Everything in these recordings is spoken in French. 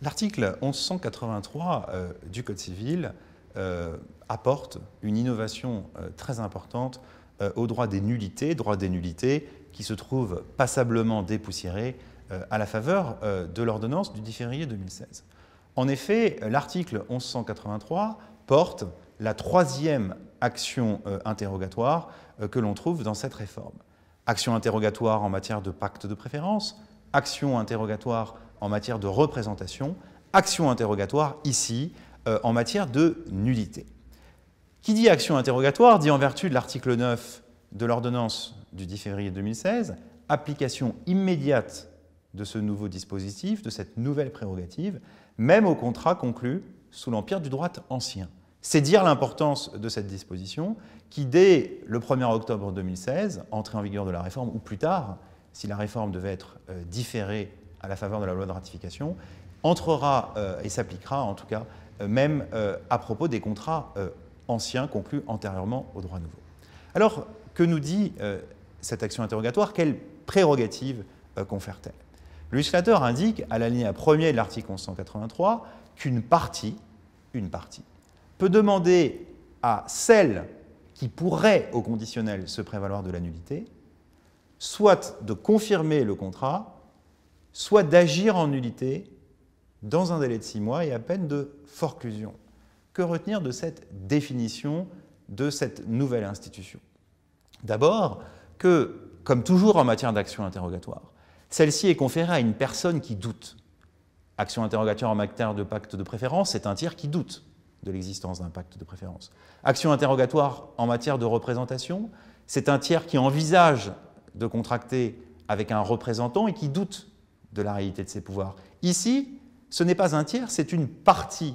L'article 1183 du Code civil apporte une innovation très importante au droit des nullités qui se trouve passablement dépoussiéré à la faveur de l'ordonnance du 10 février 2016. En effet, l'article 1183 porte la troisième action interrogatoire que l'on trouve dans cette réforme. Action interrogatoire en matière de pacte de préférence, action interrogatoire en matière de représentation, action interrogatoire ici en matière de nullité. Qui dit action interrogatoire dit en vertu de l'article 9 de l'ordonnance du 10 février 2016, application immédiate de ce nouveau dispositif, de cette nouvelle prérogative, même aux contrats conclus sous l'empire du droit ancien. C'est dire l'importance de cette disposition qui, dès le 1er octobre 2016, entrée en vigueur de la réforme, ou plus tard, si la réforme devait être différée à la faveur de la loi de ratification, entrera et s'appliquera en tout cas même à propos des contrats anciens conclus antérieurement au droit nouveau. Alors, que nous dit cette action interrogatoire? Quelle prérogative confère-t-elle? Le législateur indique à l'alinéa 1er de l'article 1183 qu'une partie peut demander à celle qui pourrait au conditionnel se prévaloir de la nullité, soit de confirmer le contrat, soit d'agir en nullité dans un délai de 6 mois et à peine de forclusion. Que retenir de cette définition de cette nouvelle institution? D'abord, que, comme toujours en matière d'action interrogatoire, celle-ci est conférée à une personne qui doute. Action interrogatoire en matière de pacte de préférence, c'est un tiers qui doute de l'existence d'un pacte de préférence. Action interrogatoire en matière de représentation, c'est un tiers qui envisage de contracter avec un représentant et qui doute de la réalité de ses pouvoirs. Ici, ce n'est pas un tiers, c'est une partie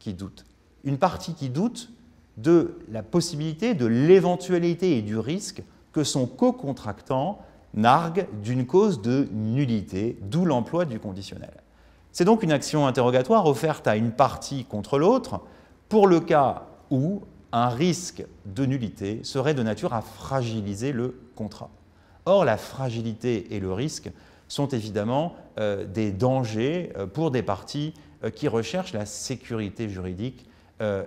qui doute. Une partie qui doute de la possibilité, de l'éventualité et du risque que son co-contractant nargue d'une cause de nullité, d'où l'emploi du conditionnel. C'est donc une action interrogatoire offerte à une partie contre l'autre pour le cas où un risque de nullité serait de nature à fragiliser le contrat. Or, la fragilité et le risque sont évidemment des dangers pour des parties qui recherchent la sécurité juridique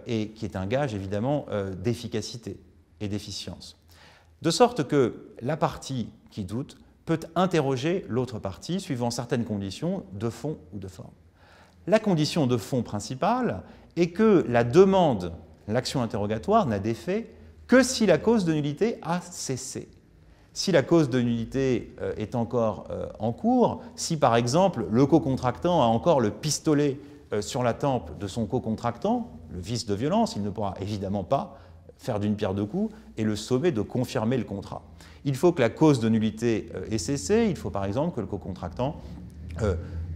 et qui est un gage évidemment d'efficacité et d'efficience. De sorte que la partie qui doute peut interroger l'autre partie suivant certaines conditions de fond ou de forme. La condition de fond principale est que la demande, l'action interrogatoire, n'a d'effet que si la cause de nullité a cessé. Si la cause de nullité est encore en cours, si par exemple le co-contractant a encore le pistolet sur la tempe de son co-contractant, le vice de violence, il ne pourra évidemment pas faire d'une pierre deux coups et le sommer de confirmer le contrat. Il faut que la cause de nullité ait cessé, il faut par exemple que le co-contractant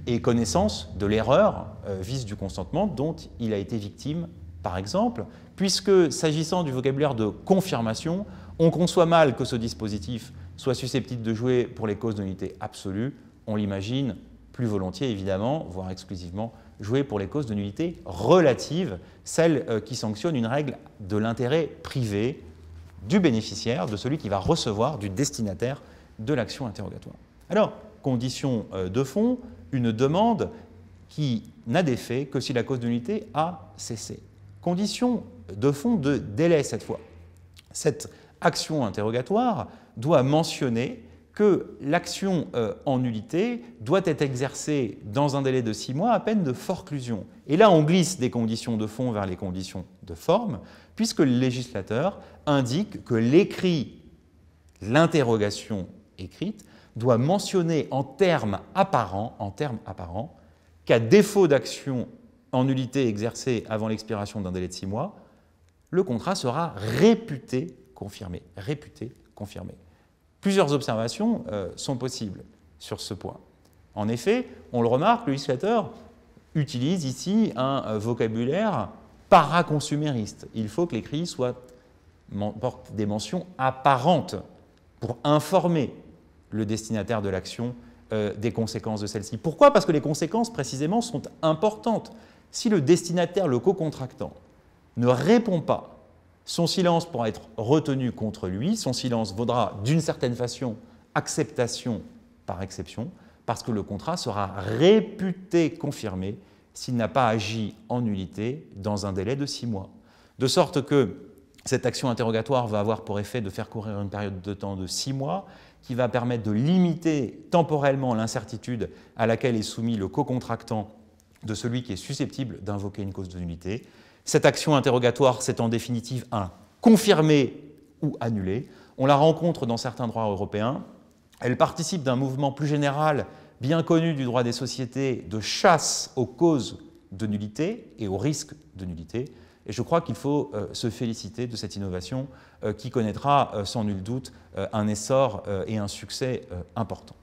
ait connaissance de l'erreur, vice du consentement, dont il a été victime, par exemple, puisque s'agissant du vocabulaire de confirmation, on conçoit mal que ce dispositif soit susceptible de jouer pour les causes de nullité absolue, on l'imagine plus volontiers évidemment, voire exclusivement, jouer pour les causes de nullité relatives, celles qui sanctionnent une règle de l'intérêt privé du bénéficiaire, de celui qui va recevoir, du destinataire de l'action interrogatoire. Alors, condition de fond, une demande qui n'a d'effet que si la cause de nullité a cessé. Condition de fond de délai cette fois. Cette action interrogatoire doit mentionner que l'action en nullité doit être exercée dans un délai de 6 mois à peine de forclusion. Et là, on glisse des conditions de fond vers les conditions de forme, puisque le législateur indique que l'écrit, l'interrogation écrite, doit mentionner en termes apparents qu'à défaut d'action en nullité exercée avant l'expiration d'un délai de 6 mois, le contrat sera réputé confirmé. Plusieurs observations sont possibles sur ce point. En effet, on le remarque, le législateur utilise ici un vocabulaire paraconsumériste. Il faut que l'écrit porte des mentions apparentes pour informer le destinataire de l'action des conséquences de celle-ci. Pourquoi? Parce que les conséquences, précisément, sont importantes. Si le destinataire, le co-contractant, ne répond pas, son silence pourra être retenu contre lui, son silence vaudra d'une certaine façon acceptation par exception, parce que le contrat sera réputé confirmé s'il n'a pas agi en nullité dans un délai de 6 mois. De sorte que cette action interrogatoire va avoir pour effet de faire courir une période de temps de 6 mois qui va permettre de limiter temporellement l'incertitude à laquelle est soumis le co-contractant de celui qui est susceptible d'invoquer une cause de nullité. Cette action interrogatoire, c'est en définitive un confirmer ou annuler. On la rencontre dans certains droits européens. Elle participe d'un mouvement plus général, bien connu du droit des sociétés, de chasse aux causes de nullité et aux risques de nullité. Et je crois qu'il faut se féliciter de cette innovation qui connaîtra sans nul doute un essor et un succès importants.